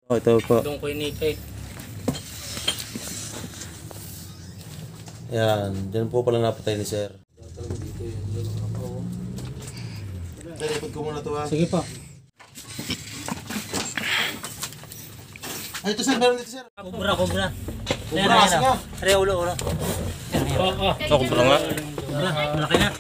Oh, ito po. Doon ko inikit. Yan, dyan po pala napatay ni sir. Sir, ikot ko muna ito ha. Sige po. Ay, ito sir, meron dito sir. Kubra. Kubra, kasi nga. Are, ulo. So, kubra nga. Kubra, malaki na.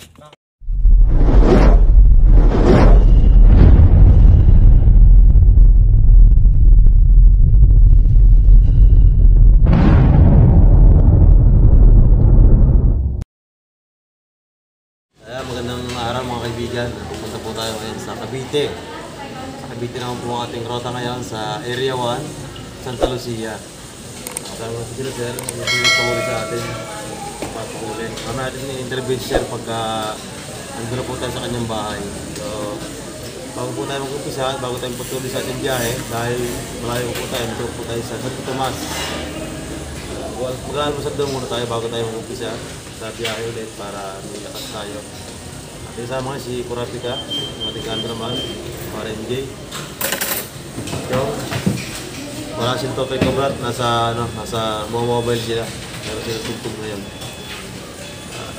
Magandang araw mga kaibigan. Pupunta po tayo ngayon sa Cavite. Sa Cavite naman po ang ating rota ngayon sa Area 1, Santa Lucia. Kasama natin sila sir, yung pahuli sa atin. Papahuli. Kami natin ni-interview siya pagka nandun na po tayo sa kanyang bahay. So, bago po tayo mag-umpisa, bago tayo patuloy sa ating biyahe, dahil malayo po tayo, dito po tayo sa Santo Tomas. Mag-aalmusal daw muna tayo bago tayo mag-umpisa sa biyahe ulit para may lakas tayo. At kasama nga si Kurapika, ang ating cameraman, para MJ. So, wala si Totoy Cobrat, nasa mobile sila. Meron sila tugtog ngayon.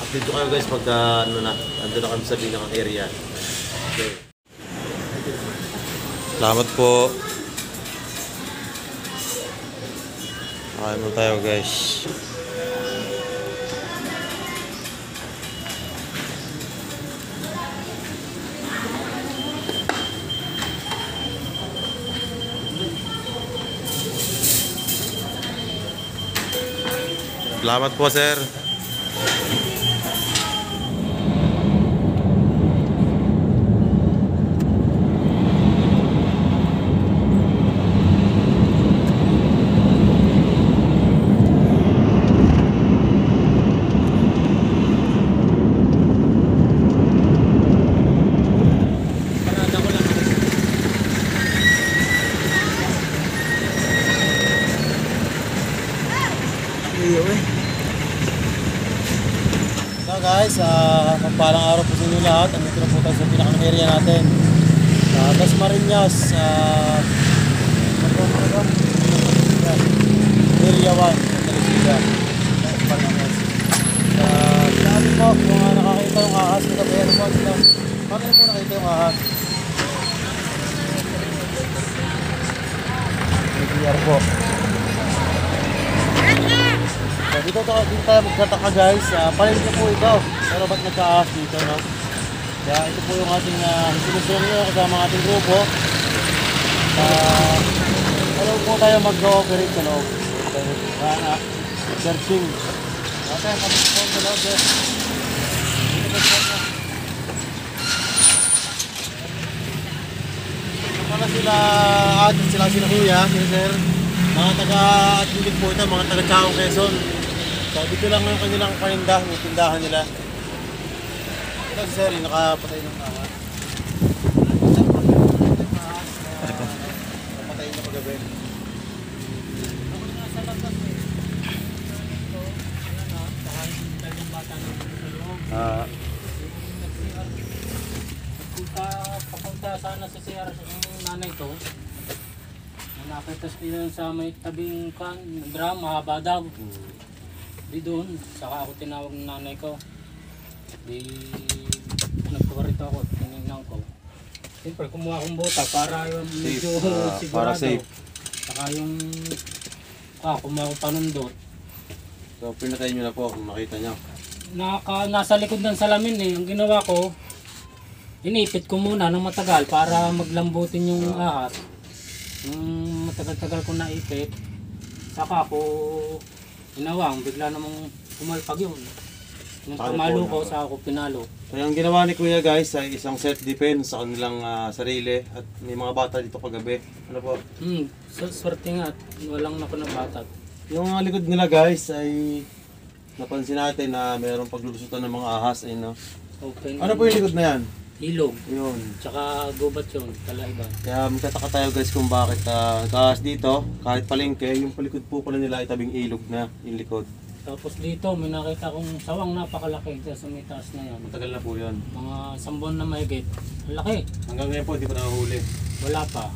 Update ko kayo guys pagka ando na kami sa bilang area. Okay. Salamat po. Kain mo tayo guys. Salamat po sir. So guys, magpalang araw po sa inyo lahat. Andito na po tayo sa pinakang area natin. Dasmariñas, Area 1, Santa Lucia. Dasmariñas. Sinabi po, kung nakakita yung ahas, kagabi po sila. Bakit po nakita yung ahas? BTR po. So, dito tayo magtataka guys, palengke po ito, pero ba't nagka-ahas dito, no? Kaya ito po yung ating sinusunod nyo kasama ating grupo. Alam po tayo mag-ooperate sa loob. Searching. Okay, kami po sa loob eh. Mga sila kuya, sila sir. Mga taga-atlitik po ito, mga taga-Chaong Quezon. So dito lang yung kanilang paninda, yung tindahan nila. Ito si sir, yung nakapatay ng ahas. Nakapatay na paggabi. Papunta sana sa CR yung nanay ko. Nakita sila sa may tabing drum, mahaba daw. Di doon, saka ako tinawag ng nanay ko. Di nagpakarito ako, tinignan ko. Siyempre, kumuha akong bota para yung medyo sigurado. Para safe. Saka yung kumuha akong panundot. So pinatay nyo na po kung makita nyo. Nasa likod ng salamin eh. Ang ginawa ko, inipit ko muna ng matagal para maglambutin yung ahas. Matagal-tagal ko naipit, saka ako inawang, bigla namang pumalpag yun. Nung pamalo ko, saka ako pinalo. So yung ginawa ni kuya guys ay isang self-defense sa kanilang sarili at may mga bata dito kagabi. Ano po? Swerte nga at walang nabatat. Yung likod nila guys ay napansin natin na mayroong paglulusutan ng mga ahas. No? Open. Ano po yung likod na yan? Ilog. Yun. Tsaka gubat yun, kalaiba. Kaya magtataka tayo guys kung bakit kahas dito, kahit palengke, yung palikod po pala nila ay tabing ilog na yung likod. Tapos dito, may nakita kong sawang napakalaki dyan sa may taas na yan. Matagal na po yun. Mga 1 buwan na mahigit. Ang laki. Hanggang ngayon po, hindi pa nakahuli. Wala pa.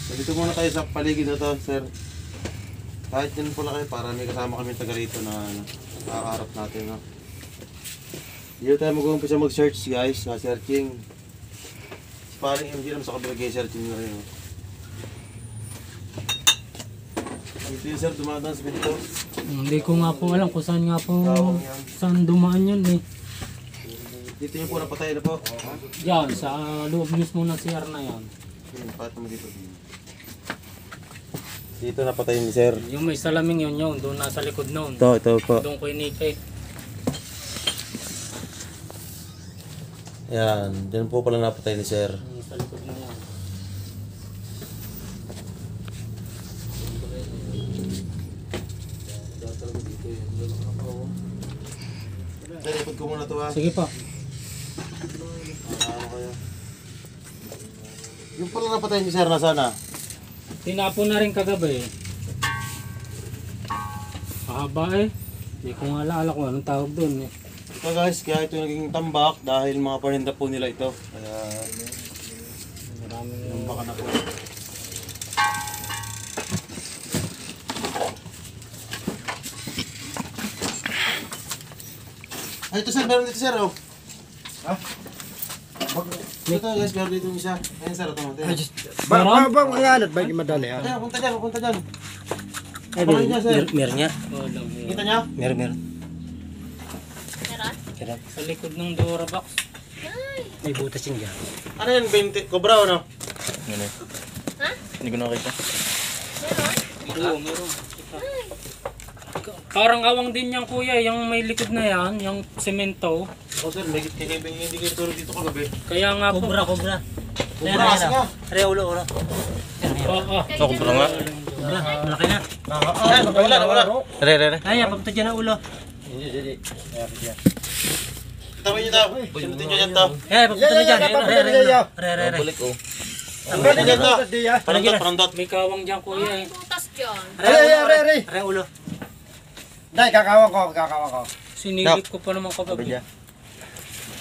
So, dito muna tayo sa paligid na to, sir. Kahit yan po lang kayo para may kasama kami taga rito na nakakarap natin. No? Dito tayo mag-umpisa mag-search guys, searching. Paring MG naman sa kabila guys, searching na rin. No? Dito yung sir, dumadaan sa dito. Hindi ko nga po alam kung saan nga po, Gawang yan. saan dumaan yun eh. Dito yung po napatay na po. Yan, sa loob mismo ng CR na yan. Pato mo dito. Dito napatay ni sir. Yung may salaming yun, doon nasa likod noon. Ito po. Doon ko inipit. Yan, dyan po pala napatay ni sir. Sa likod na yan. Sir, ikot ko muna to ha. Sige pa. Ano kayo? Yung pala napatay ni sir, nasaan na? Tinapon na rin kagabi eh. Mahaba eh. Hindi ko nga alala kung anong tawag doon eh. Ito guys, kaya ito naging tambak dahil mga parinda po nila ito. Kaya Maraming tambaka na po. Ay, ito sir, meron dito sir oh. Ha? Ito guys, meron dito yung isa. Ayun sir, ito mo. Mangalat ba yung madali ah? Kaya, punta dyan, punta dyan. Ay, Pakay niya sir. meron niya. walang yan. Kita niya? Meron. Meron? Sa likod ng Dora box. May butas yun dyan. Ano yan, 20? Cobra o no? Ano? Ha? Hindi ko nakita. Meron? Oo, meron. Parang awang din yan kuya, yung may likod na yan, yung semento. Oh sir, may kikibing hindi kayo tulog dito kagabi. Kaya nga po. Cobra. Cobra, kasi nga. Ulo. Oo. Cobra nga. Cobra, malaki na. Ayan, wala. Ay, papunta dyan ang ulo. Tawin niyo daw. Sinutin niyo dyan daw. Ay, papunta na dyan. Balik ko. Sinutin niyo daw. Parandot. May kawang dyan kuya eh. May butas dyan. Ay, ulo. Dahil kakawang ko. Sinilip ko pa naman kagabi.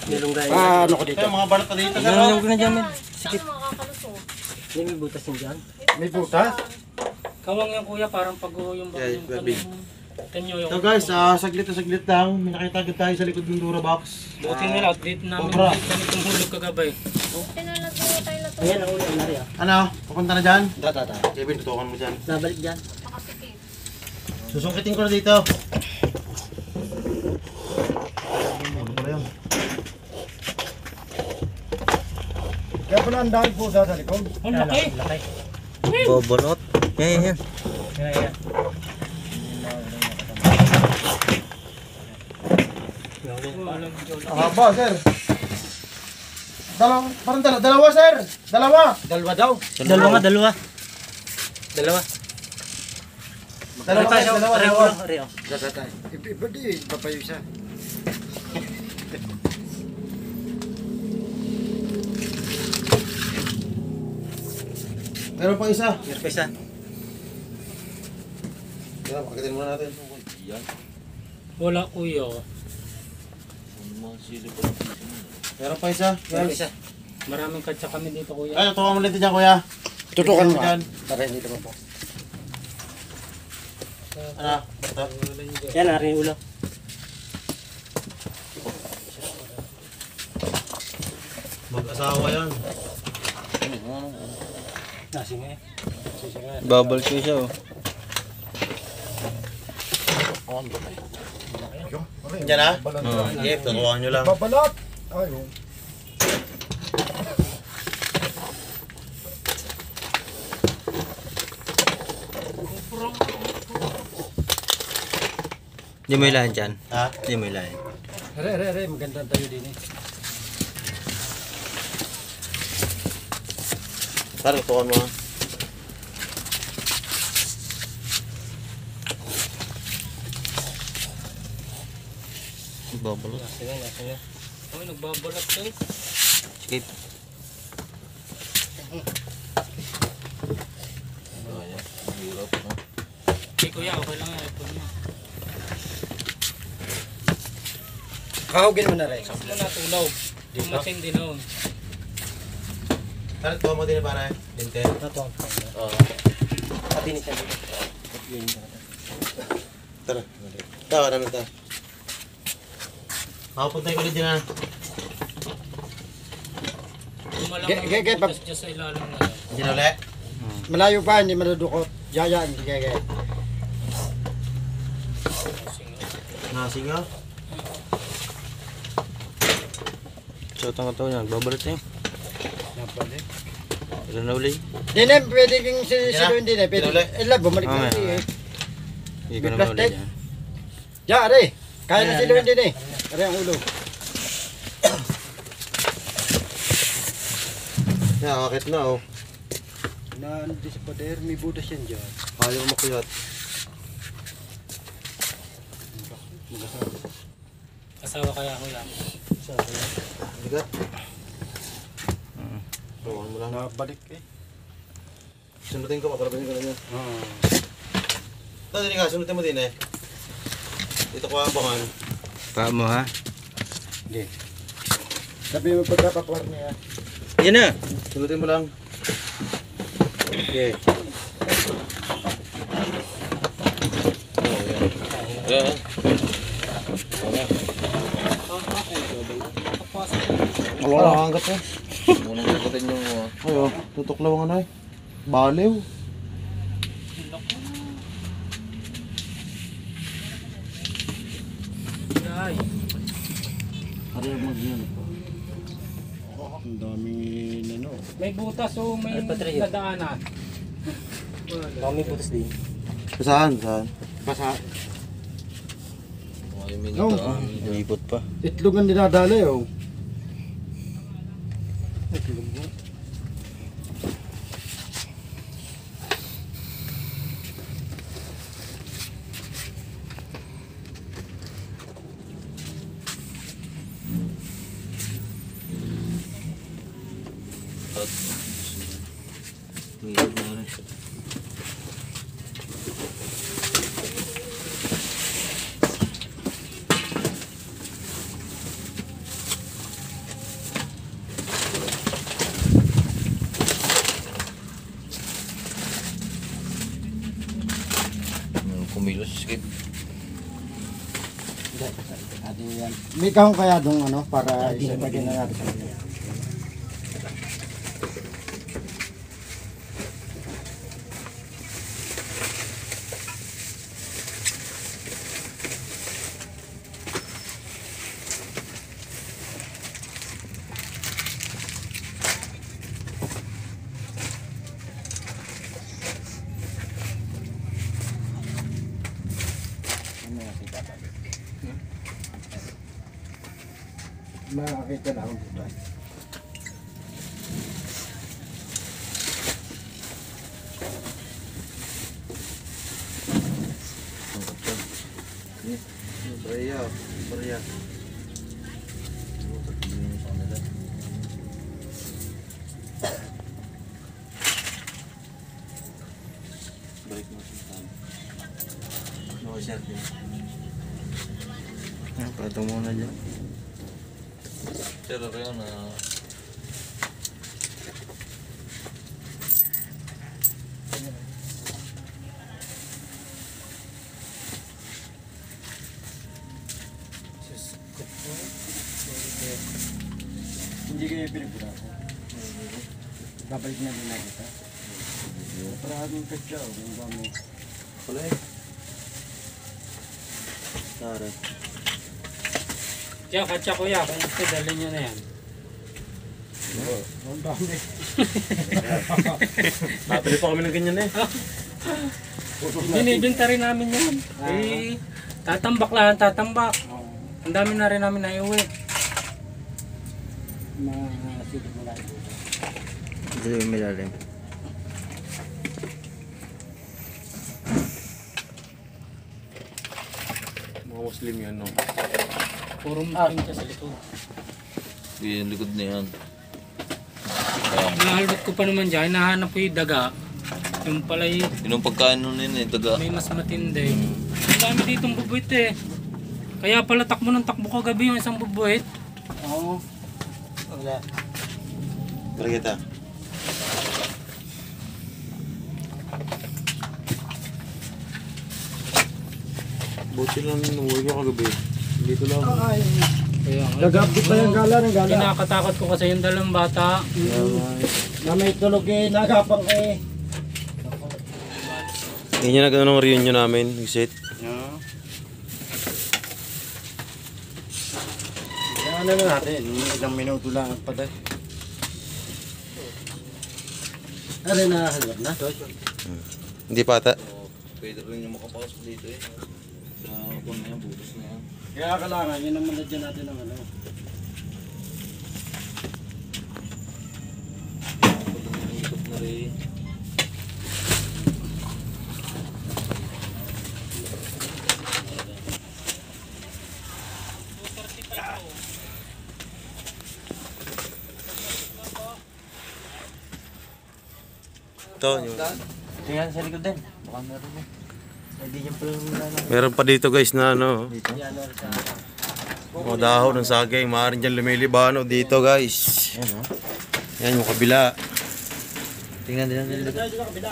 Ano ko dito? Ito, mga balat pa dito sir. Ano ko na dyan, men? Paano makakalusot? May butas yun dyan. May butas? Kawang yan kuya, parang pag yung Yeah, yung baby. kanyo yung... So guys, saglit lang. May nakita agad tayo sa likod ng Dura box. Buti nila, update namin Cobra. ganitong hulog kagabi. Tinalatuwa tayo na to. Ayan, ang ulo. Nari ah. Ano? Papunta na dyan? Tata. Kevin, tutukan mo dyan. Nabalik dyan. Nakasikip. Susungkitin ko na dito. Ano ba yun? Kaya pala ang dahil po sa likod. Ang laki! Laki. Bobolot. Yan. Yan. Haba sir. Parang dalawa sir. Dalawa. Dalawa daw. Dalawa. Dalawa guys, dalawa. Tata. Iba di, iba pa yung isa. Meron pa isa. Meron pa isa. Kaya, pakitin muna natin. Wala kuya. Meron pa isa. Meron pa Guys. isa. Maraming katsa kami dito kuya. Ay, tutukan mo ulit dyan kuya. Tutukan mo Dyan. Tara, dito mo po. Ano? Ito. Yan, nari yung ulo. Mag-asawa yan. Nasi nga eh. Bubble shoe siya oh. Dyan ha? Sige, tutukan nyo lang. Babalot! Ay, oh. Hindi mo ilahan dyan. Ha? Hindi mo ilahan. Re, maganda tayo din eh. Tara, tutukan mo ha. Bobolot. Nasi nga. Ay, nagbabalat guys. Sige. Okay kuya, okay lang yan. Ito na. Kahugin mo na rin. Sakto na tulaw. Yung matindi noon. Karat ko mo din para linte. Ito. Oo. Pati ni siya. Tara. Tawa namin ta. Makapunta ko ulit dyan ha. Kumalang Ge- ang butas dyan sa ilalim na yan. Dyan ulit. Malayo pa, hindi madudukot. Yayaan, sige. Nasingaw. So, tanga to niya. Babalik na yun. Ilan na uli? Hindi na, pwede kang siluin din eh. Pwede. Sinuli? Bumalik na Okay. uli eh. Hindi ko naman uli Plastic? dyan. Diyan, are. Kaya na siluin din eh. Are ang ulo. Yan, akit na oh. Na ano din sa pader, may butas yan dyan. Ayaw makuyat. Asawa kaya ko yan. Bigat. Tawakan mo lang. Nabalik eh. Sunutin ko, paparabasin ko na niya. Oo. Ito, din nga, sunutin mo din eh. Dito ko abangan. Pa mo ha? Hindi. Sabi mo pagkapakwar niya. Yan na! Sunutin mo lang. Okay. Ayan. Wala kang hanggat eh. Unang sagutin yung Ay oh, tutuklaw ang ano eh. Baliw. Ay, Ari ang mag-yan. Ang daming ano. may butas o may nadaanan. Kami butas din. Saan? Saan? Basa. No. Umipot pa. Itlog ang dinadali oh. Itlog mo. Umipot na rin. Kumilos, skip. May kahong kaya dong ano para isipagin na natin sa kanya. Makakita na akong butas. Maria. Maria. Balik mo sa tan. No, share din. Patong muna dyan. Pero rin na Hindi kayo pinipura ko. Babalik na din natin ito. Maraming katsa o kung ba mo. pala eh. Tara. Diyan, katsa kuya, kung gusto, dalhin nyo na yan. Ang dami. Babili pa kami ng ganyan eh. Binibinta rin namin yan. Eh, tatambak lang, tatambak. Ang dami na rin namin naiuwi. Masilip mo lang. Ito yung milalim. Mga Muslim yan no. Puro pinta sa likod. Yung likod na yan. Nahalot ko pa naman dyan, hinahanap ko yung daga. Yung pala Yung pagkain nun yun eh, taga. may mas matindi. Ang dami ditong bubuit eh. Kaya pala takbo ng takbo kagabi yung isang bubuit. Oo. Tara kita. Buti lang umuwi ko kagabi. Dito lang. Ay, Kaya nga. nag-update pa yung gala ng gala. Kinakatakot ko kasi yung dalawang bata. Na may tulog eh, nagapang eh. Yan yung nag-ano ng reunion namin, visit. Kaya ano na natin, ilang minuto lang ang paday. Ano na, halap na, Toy? Hindi pa ata. Pwede rin yung makapasok dito eh. Sa kung na yan, butas na yan. Kaya kailangan, yun naman na dyan natin ang ano. Ikot na rin. Ito, yung... Tingnan sa likod din. Baka meron mo. Hindi niya pala mula na. Meron pa dito guys na ano. Dito? Mga dahon ng saging. Maaaring dyan lumilibano dito guys. Yan o. Yan yung kabila. Tingnan din ang likod. Tayo sa kabila.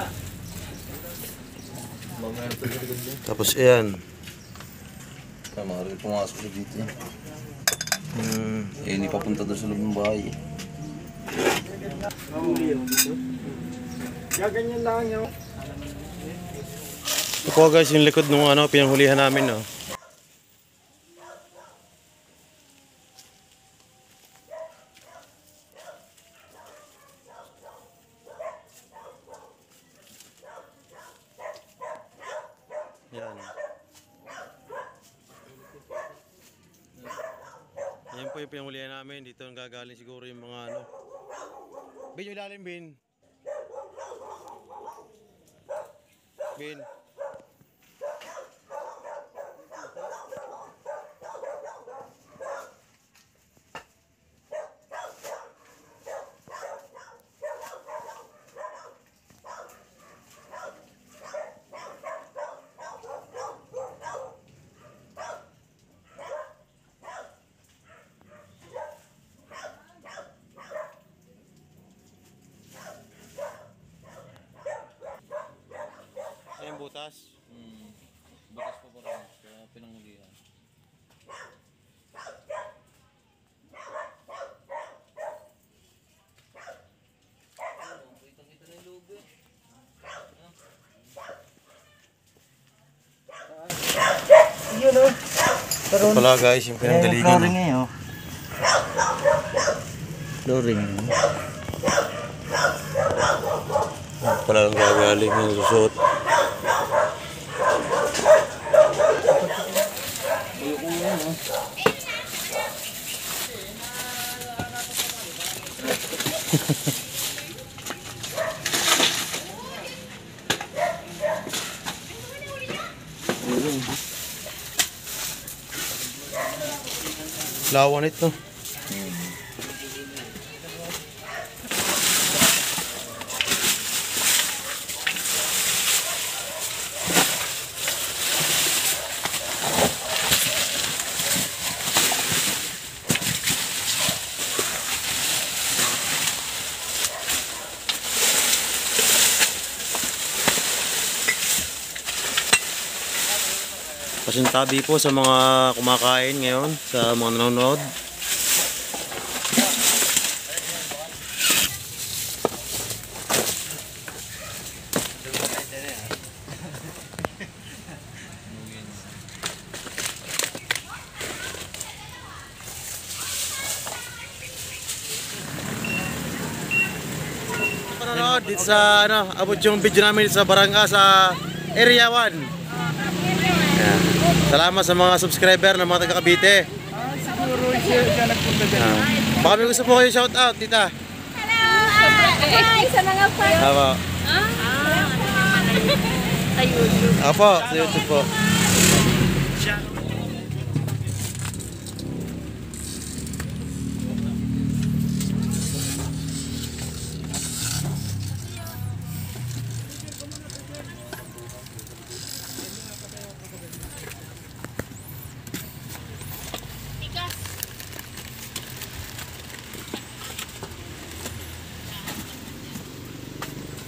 Baka meron pa sa likod din. Tapos ayan. Maaaring pumasok siya dito eh. Hmm. Eh, hindi papunta doon sa loob ng bahay eh. Kaya ganyan lang yun. Ito po guys yung likod nung ano, pinanghulihan namin no. Yan. Yan po yung pinanghulihan namin. Dito ang gagaling siguro yung mga ano. Bin, yung ilalim, Bin. Bin. Ayan butas. Bakas pa rin sa pinanghulihan. Kita na yung loob eh. Yun o. Ito pala guys yung pinanggaligan. Flooring eh oh. Flooring. Ito pala ang gagaling yung susuot. Lawan ito. Pasintabi po sa mga kumakain ngayon, sa mga nanonood. Panonood dito sa ano, abot yung video namin sa Barangka sa Area 1. Yan. Salamat sa mga subscriber ng mga taga Cavite. Siguro siya nagpunta dyan. Baka may gusto po kayo shout out, tita. Ay, isa na nga pa. Apo. Sa YouTube. Apo, sa YouTube po.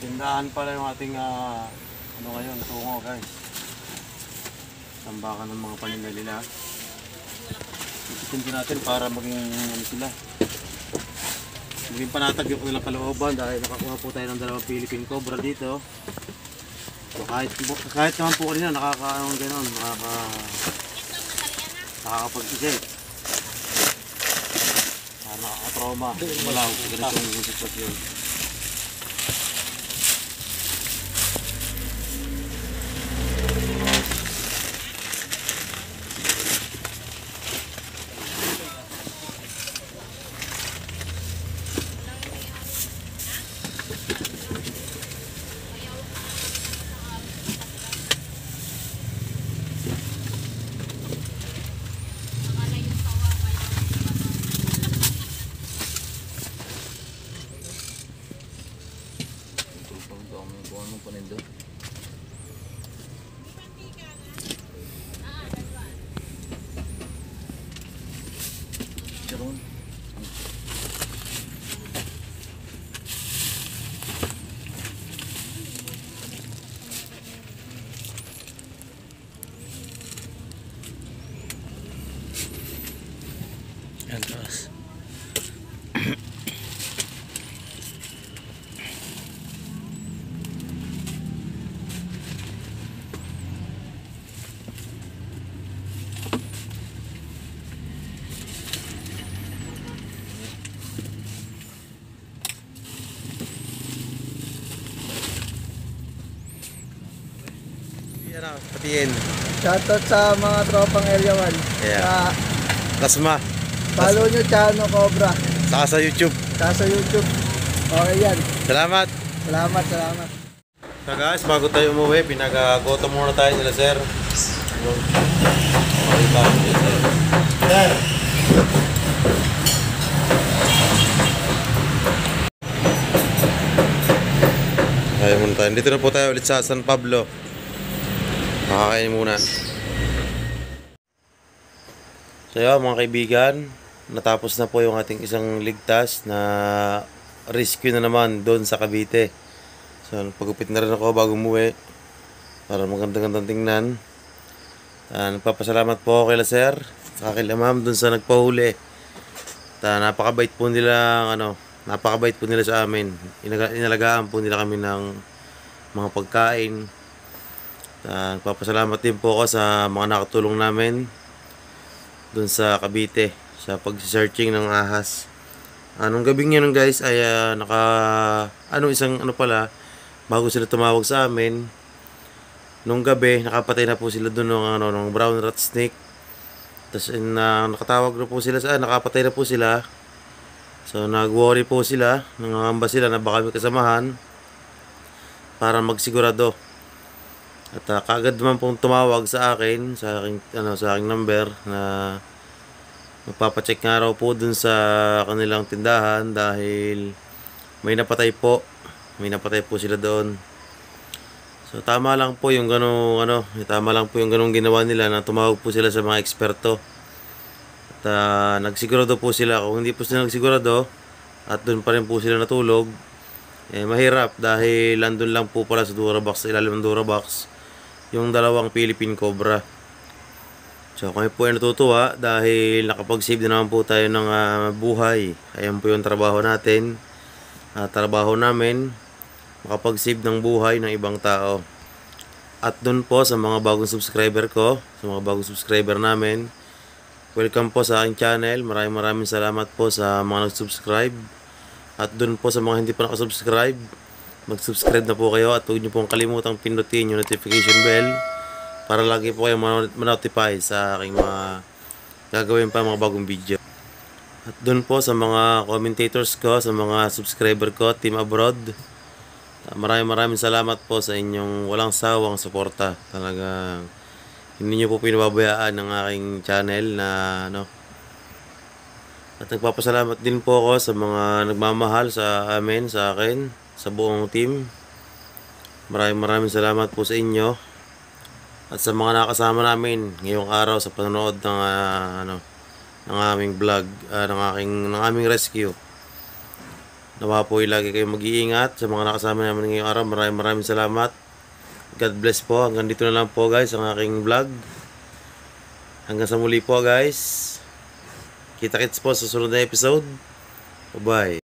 Tindahan pala yung ating ano ngayon, tungo guys. tambakan ng mga paninda nila. Ititin din natin para maging ano sila. Maging panatag yung kanilang kalooban dahil nakakuha po tayo ng 2 Philippine Cobra dito. So kahit naman po kanina nakakaanong gano'n, nakakapag-isip. Nakaka-trauma. Wala akong ganitong sitwasyon. Yan, taas. Yan na, patiin. Shoutout sa mga tropang Area 1. Yeah. Tasma. Follow nyo Chano Cobra. Saka sa YouTube. Sa YouTube. Okay yan. Salamat. Salamat. So guys, bago tayo umuwi, pinag-goto muna tayo nila sir. Yun. Makita ko yun, sir. Sir! Kaya muna tayo. Dito na po tayo ulit sa San Pablo. Makakain muna. So yun, mga kaibigan, natapos na po yung ating isang ligtas na rescue na naman doon sa Cavite. So pagupit na rin ako bago umuwi para magandang-gandang tingnan. Nagpapasalamat po ako kay sir sa kay ma'am doon sa nagpahuli. Napakabait po nila, napakabait po nila sa amin. Inalagaan po nila kami ng mga pagkain. Nagpapasalamat din po ako sa mga nakatulong namin doon sa Cavite sa pag-searching ng ahas. Anong gabing yun guys ay bago sila tumawag sa amin, nung gabi nakapatay na po sila doon ng brown rat snake. Tapos nakatawag na po sila nakapatay na po sila. So nag-worry po sila, nangangamba sila na baka may kasamahan para magsigurado. At kaagad naman pong tumawag sa akin sa aking number na magpapacheck nga raw po dun sa kanilang tindahan dahil may napatay po sila doon. So tama lang po yung ganung ginawa nila na tumawag po sila sa mga eksperto. At nagsigurado po sila. Kung hindi po sila nagsigurado at doon pa rin po sila natulog, mahirap dahil landon lang po pala sa Durabox, sa ilalim ng Durabox, yung 2 Philippine Cobra. So kami po ay natutuwa dahil nakapag-save na naman po tayo ng buhay. Ayan po yung trabaho natin. Trabaho namin, makapag-save ng buhay ng ibang tao. At doon po sa mga bagong subscriber ko, sa mga bagong subscriber namin, welcome po sa aking channel. Maraming salamat po sa mga nag-subscribe. At doon po sa mga hindi pa nakasubscribe, mag-subscribe na po kayo at huwag niyo pong kalimutang pindutin yung notification bell para lagi po kayo ma-notify sa aking mga gagawin pa mga bagong video. At doon po sa mga commentators ko, sa mga subscriber ko, Team Abroad, maraming salamat po sa inyong walang sawang suporta. Talagang hindi niyo po pinababayaan ng aking channel na At nagpapasalamat din po ako sa mga nagmamahal sa amin, sa akin, sa buong team. Maraming salamat po sa inyo. At sa mga nakasama namin ngayong araw sa panonood ng aming vlog, ng aming rescue. Nawa po lagi kayong mag-iingat sa mga nakasama namin ngayong araw. Maraming salamat. God bless po. Hanggang dito na lang po guys ang aking vlog. Hanggang sa muli po guys. Kita-kits po sa susunod na episode. Bye-bye.